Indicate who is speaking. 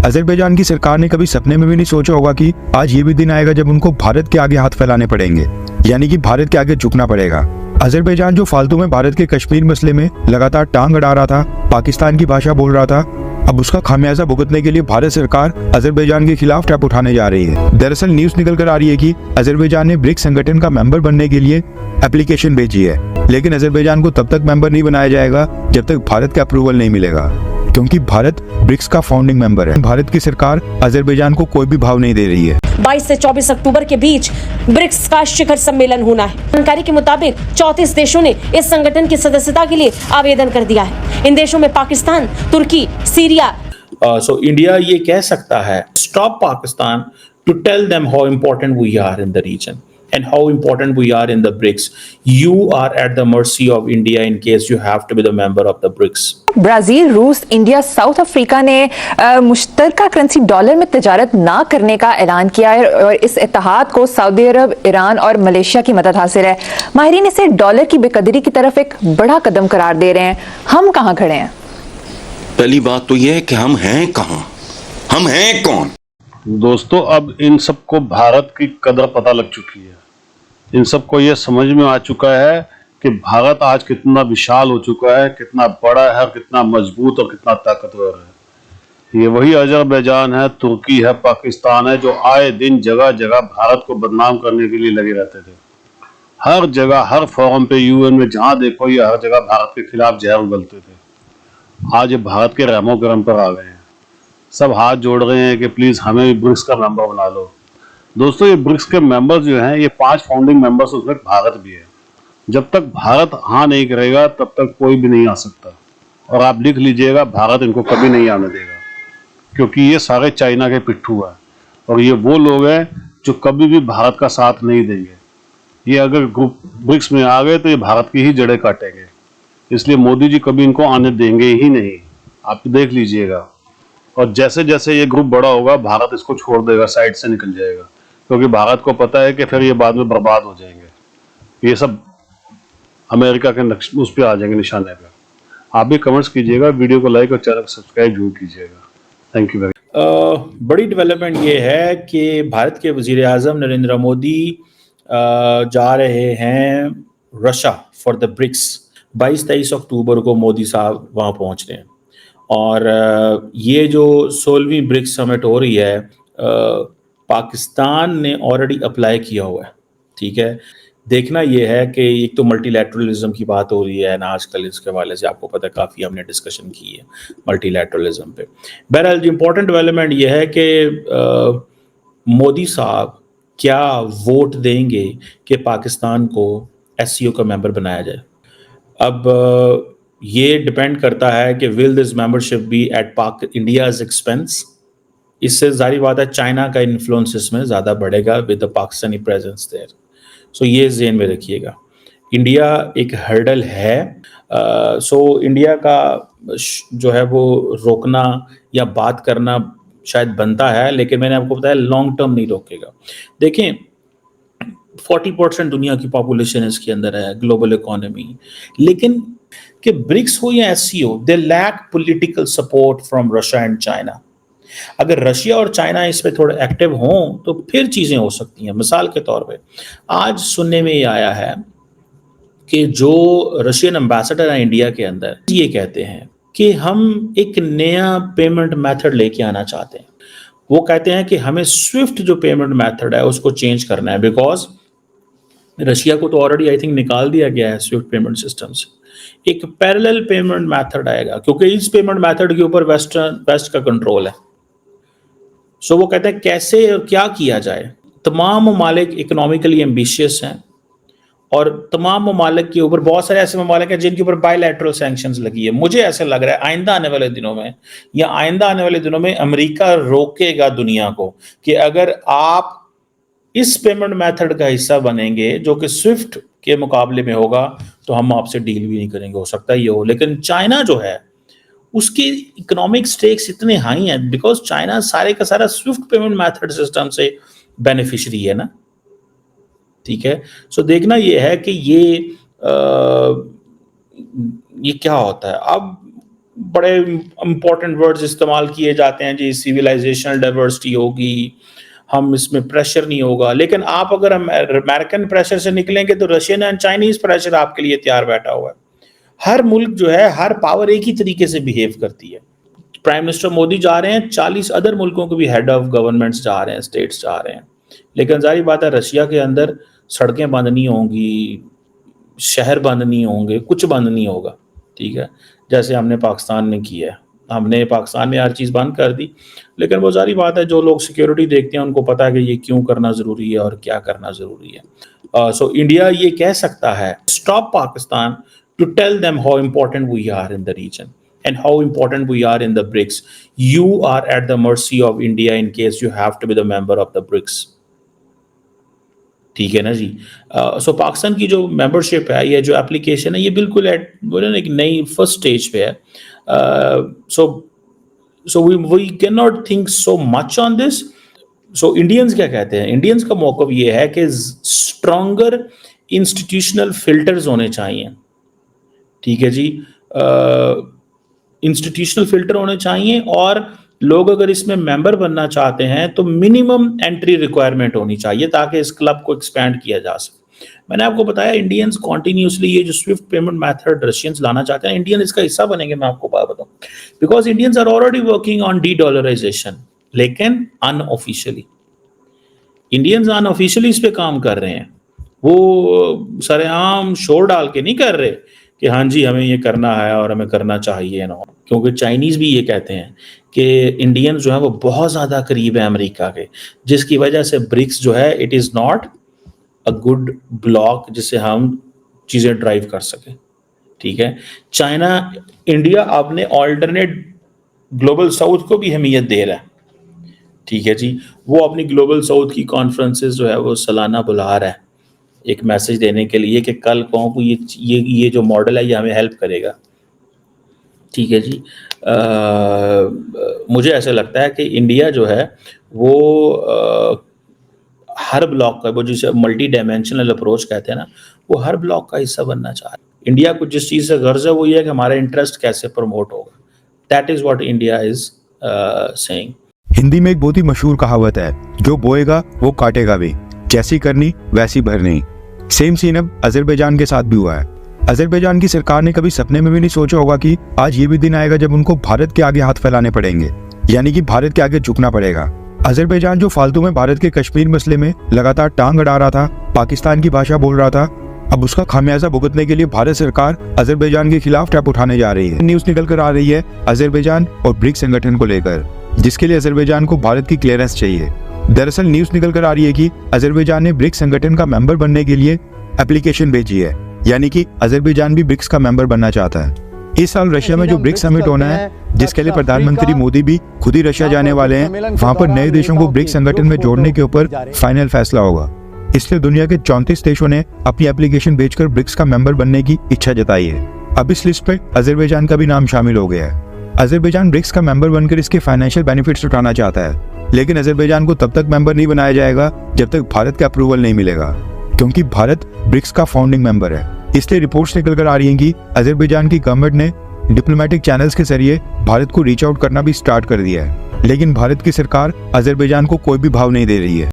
Speaker 1: Azerbaijan की सरकार ने कभी सपने में भी नहीं सोचा होगा कि आज ये भी दिन आएगा जब उनको भारत के आगे हाथ फैलाने पड़ेंगे, यानी कि भारत के आगे झुकना पड़ेगा। अजरबैजान जो फालतू में भारत के कश्मीर मसले में लगातार टांग अड़ा रहा था, पाकिस्तान की भाषा बोल रहा था, अब उसका खामियाजा भुगतने के लिए भारत सरकार अजरबैजान के खिलाफ स्टेप उठाने जा रही है। दरअसल न्यूज निकल कर आ रही है कि अजरबैजान ने ब्रिक्स संगठन का मेंबर बनने के लिए एप्लीकेशन भेजी है, लेकिन अजरबैजान को तब तक मेंबर नहीं बनाया जाएगा जब तक भारत का अप्रूवल नहीं मिलेगा, क्योंकि भारत ब्रिक्स का फाउंडिंग मेंबर है। भारत की सरकार अजरबैजान को कोई भी भाव नहीं दे रही है।
Speaker 2: 22 से 24 अक्टूबर के बीच ब्रिक्स का शिखर सम्मेलन होना है। जानकारी के मुताबिक 34 देशों ने इस संगठन की सदस्यता के लिए आवेदन कर दिया है। इन देशों में पाकिस्तान, तुर्की, सीरिया।
Speaker 3: सो इंडिया ये कह सकता है, stop Pakistan to tell them how important we are in the region and how important we are in the BRICS. You are at the mercy of India in case you have to be the member of the BRICS.
Speaker 4: Brazil, रूस, India, south Africa ने मुश्तरका currency dollar में तजारत ना करने का ऐलान किया है और इस इत्तेहाद को सऊदी अरब, ईरान और मलेशिया की मदद हासिल है। माहिरीन इसे डॉलर की बेकदरी की तरफ एक बड़ा कदम करार दे रहे हैं। हम कहाँ खड़े हैं?
Speaker 5: पहली बात तो यह है कि हम हैं कहाँ, हम हैं कौन?
Speaker 6: दोस्तों, अब इन सबको भारत की कदर पता लग चुकी है। इन सबको ये समझ में आ चुका है कि भारत आज कितना विशाल हो चुका है, कितना बड़ा है, कितना मजबूत और कितना ताकतवर है। ये वही अजरबैजान है, तुर्की है, पाकिस्तान है, जो आए दिन जगह जगह भारत को बदनाम करने के लिए लगे रहते थे। हर जगह, हर फोरम पे, यूएन में जहां देखो ये हर जगह भारत के खिलाफ जहर उगलते थे। आज ये भारत के रहमो करम पर आ गए हैं। सब हाथ जोड़ रहे हैं कि प्लीज हमें भी ब्रिक्स का मेंबर बना लो। दोस्तों, ये ब्रिक्स के मेंबर्स जो हैं, ये 5 फाउंडिंग मेंबर्स, उसमें भारत भी है। जब तक भारत हाँ नहीं करेगा तब तक कोई भी नहीं आ सकता। और आप लिख लीजिएगा, भारत इनको कभी नहीं आने देगा, क्योंकि ये सारे चाइना के पिट्ठू हैं और ये वो लोग हैं जो कभी भी भारत का साथ नहीं देंगे। ये अगर ग्रुप ब्रिक्स में आ गए तो ये भारत की ही जड़ें काटेंगे, इसलिए मोदी जी कभी इनको आने देंगे ही नहीं। आप देख लीजिएगा। और जैसे जैसे ये ग्रुप बड़ा होगा, भारत इसको छोड़ देगा, साइड से निकल जाएगा, क्योंकि भारत को पता है कि फिर ये बाद में बर्बाद हो जाएंगे। ये सब अमेरिका के उस पे आ जाएंगे, निशाने पे। आप भी कमेंट्स कीजिएगा, वीडियो को लाइक और चैनल को सब्सक्राइब जरूर कीजिएगा। Thank you very.
Speaker 3: बड़ी डेवलपमेंट ये है कि भारत के वजीर आजम नरेंद्र मोदी जा रहे हैं रशिया फॉर द ब्रिक्स। 22-23 अक्टूबर को मोदी साहब वहाँ पहुँच रहे हैं और ये जो 16वीं ब्रिक्स समिट हो रही है, पाकिस्तान ने ऑलरेडी अप्लाई किया हुआ है। ठीक है, देखना यह है कि एक तो मल्टीलैटरलिज्म की बात हो रही है ना आजकल, इसके हवाले से आपको पता है काफ़ी हमने डिस्कशन की है मल्टीलैटरलिज्म पे। बहरहाल इंपॉर्टेंट डेवलपमेंट यह है कि मोदी साहब क्या वोट देंगे कि पाकिस्तान को एससीओ का मेंबर बनाया जाए। अब ये डिपेंड करता है कि will this membership be at Pak India's expense. इससे जारी बात है चाइना का इन्फ्लुएंस इसमें ज़्यादा बढ़ेगा with the Pakistani presence there. So ये ज़हन में रखिएगा, इंडिया एक हर्डल है। सो इंडिया का जो है वो रोकना या बात करना शायद बनता है, लेकिन मैंने आपको बताया लॉन्ग टर्म नहीं रोकेगा। देखें, 40% दुनिया की पॉपुलेशन इसके अंदर है, ग्लोबल इकोनॉमी, लेकिन कि ब्रिक्स हो या SCO, they lack political support from Russia and China. अगर रशिया और चाइना इस पे थोड़े एक्टिव हों तो फिर चीजें हो सकती हैं। मिसाल के तौर पे आज सुनने में ये आया है कि जो रशियन एम्बेसडर है इंडिया के अंदर, ये कहते हैं कि हम एक नया पेमेंट मेथड लेके आना चाहते हैं। वो कहते हैं कि हमें स्विफ्ट जो पेमेंट मेथड है उसको चेंज करना है, बिकॉज रशिया को तो ऑलरेडी आई थिंक निकाल दिया गया है स्विफ्ट पेमेंट सिस्टम से। एक पैरेलल पेमेंट मेथड आएगा, क्योंकि इस पेमेंट मेथड के ऊपर वेस्ट का कंट्रोल है। सो वो कहते हैं कैसे और क्या किया जाए। तमाम ममालिक इकोनॉमिकली एम्बिशियस हैं और तमाम ममालिक के ऊपर, बहुत सारे ऐसे ममालिक हैं जिनके ऊपर बायलैटरल सैंक्शंस लगी है। मुझे ऐसे लग रहा है आइंदा आने वाले दिनों में अमेरिका रोकेगा दुनिया को कि अगर आप इस पेमेंट मेथड का हिस्सा बनेंगे जो कि स्विफ्ट के मुकाबले में होगा तो हम आपसे डील भी नहीं करेंगे। हो सकता है ये हो, लेकिन चाइना जो है उसके इकोनॉमिक स्टेक्स इतने हाई हैं, बिकॉज चाइना सारे का सारा स्विफ्ट पेमेंट मेथड सिस्टम से बेनिफिशियरी है ना। ठीक है, सो देखना ये है कि ये क्या होता है। अब बड़े इंपॉर्टेंट वर्ड्स इस्तेमाल किए जाते हैं जी, सिविलाइजेशनल डाइवर्सिटी होगी, हम इसमें प्रेशर नहीं होगा। लेकिन आप अगर अमेरिकन प्रेशर से निकलेंगे तो रशियन एंड चाइनीज प्रेशर आपके लिए तैयार बैठा हुआ है। हर मुल्क जो है, हर पावर एक ही तरीके से बिहेव करती है। प्राइम मिनिस्टर मोदी जा रहे हैं, 40 अदर मुल्कों के भी हेड ऑफ गवर्नमेंट्स जा रहे हैं, स्टेट्स जा रहे हैं। लेकिन जाहिर बात है रशिया के अंदर सड़कें बंद नहीं होंगी, शहर बंद नहीं होंगे, कुछ बंद नहीं होगा, ठीक है, जैसे हमने पाकिस्तान में किया है। हमने पाकिस्तान में हर चीज़ बंद कर दी, लेकिन वो जारी बात है जो लोग सिक्योरिटी देखते हैं उनको पता है कि ये क्यों करना ज़रूरी है और क्या करना ज़रूरी है। सो इंडिया ये कह सकता है, stop Pakistan to tell them how important we are in the region and how important we are in the BRICS. You are at the mercy of India in case you have to be the member of the BRICS. ठीक है ना जी। सो पाकिस्तान की जो membership है, ये जो application है, ये बिल्कुल बोले ना एक नई फर्स्ट स्टेज पे है। So we can not think so much on this. So Indians क्या कहते हैं? इंडियंस का मौक़िफ़ ये है कि स्ट्रॉन्गर इंस्टीट्यूशनल फिल्टर्स होने चाहिए, ठीक है जी। इंस्टीट्यूशनल फिल्टर होने चाहिए, और लोग अगर इसमें मेंबर बनना चाहते हैं तो मिनिमम एंट्री रिक्वायरमेंट होनी चाहिए ताकि इस क्लब को एक्सपैंड किया जा सके। मैंने आपको बताया इंडियंस कॉन्टिन्यूसली ये जो स्विफ्ट पेमेंट मेथड रशियंस लाना चाहते हैं, इंडियन इसका हिस्सा बनेंगे। मैं आपको बात बताऊं, because Indians are already working on dedollarisation, लेकिन अनऑफिशियली। इंडियंस अनऑफिशियली इस पे काम कर रहे हैं, वो सरेआम शोर डाल के नहीं कर रहे कि हाँ जी हमें ये करना है और हमें करना चाहिए ना। क्योंकि चाइनीज भी ये कहते हैं कि इंडियंस जो है वो बहुत ज़्यादा करीब है अमेरिका के, जिसकी वजह से ब्रिक्स जो है it is not a good block जिससे हम चीज़ें ड्राइव कर सकें, ठीक है। चाइना, इंडिया अपने ऑल्टरनेट ग्लोबल साउथ को भी अहमियत दे रहा है, ठीक है जी। वो अपनी ग्लोबल साउथ की कॉन्फ्रेंसेस जो है वो सालाना बुला रहा है, एक मैसेज देने के लिए कि कल कौन को ये जो मॉडल है ये हमें हेल्प करेगा, ठीक है जी। मुझे ऐसा लगता है कि इंडिया जो है वो हर ब्लॉक का, वो जिसे मल्टी डायमेंशनल अप्रोच कहते हैं ना, वो हर ब्लॉक का हिस्सा बनना चाह रहा है। इंडिया को जिस चीज़ से गर्ज है वो ये है कि हमारा इंटरेस्ट कैसे प्रमोट होगा। That is what India is saying.
Speaker 1: Hindi में एक बहुत ही मशहूर कहावत है, जो बोएगा वो काटेगा भी, जैसी करनी वैसी भरनी। सेम सीन अब अजरबैजान के साथ भी हुआ है। अजरबैजान की सरकार ने कभी सपने में भी नहीं सोचा होगा कि आज ये भी दिन आएगा जब उनको भारत के आगे हाथ फैलाने पड़ेंगे, यानी कि भारत के आगे झुकना पड़ेगा। अजरबैजान जो फालतू में भारत के कश्मीर मसले में लगातार टांग अड़ा रहा था, पाकिस्तान की भाषा बोल रहा था, अब उसका खामियाजा भुगतने के लिए भारत सरकार अजरबैजान के खिलाफ स्टेप उठाने जा रही है। न्यूज निकल कर आ रही है अजरबैजान और ब्रिक्स संगठन को लेकर, जिसके लिए अजरबैजान को भारत की क्लियरेंस चाहिए। दरअसल न्यूज निकल कर आ रही है कि अजरबैजान ने ब्रिक्स संगठन का मेंबर बनने के लिए एप्लीकेशन भेजी है, यानी कि अजरबैजान भी ब्रिक्स का मेंबर बनना चाहता है। इस साल रशिया में जो ब्रिक्स समिट होना है, जिसके लिए प्रधानमंत्री मोदी भी खुद ही रशिया जाने वाले हैं, वहां पर नए देशों को ब्रिक्स संगठन में जोड़ने के ऊपर फाइनल फैसला होगा। इसलिए दुनिया के 34 देशों ने अपनी एप्लीकेशन भेजकर ब्रिक्स का मेंबर बनने की इच्छा जताई है। अब इस लिस्ट पे अजरबैजान का भी नाम शामिल हो गया है। अजरबैजान ब्रिक्स का मेंबर बनकर इसके फाइनेंशियल बेनिफिट्स उठाना चाहता है, लेकिन अजरबैजान को तब तक मेंबर नहीं बनाया जाएगा जब तक भारत का अप्रूवल नहीं मिलेगा, क्योंकि भारत ब्रिक्स का फाउंडिंग मेंबर है। इसलिए रिपोर्ट्स निकल कर आ रही हैं कि अजरबैजान की गवर्नमेंट ने डिप्लोमेटिक चैनल्स के जरिए भारत को रीच आउट करना भी स्टार्ट कर दिया है, लेकिन भारत की सरकार अजरबैजान को कोई भी भाव नहीं दे रही है।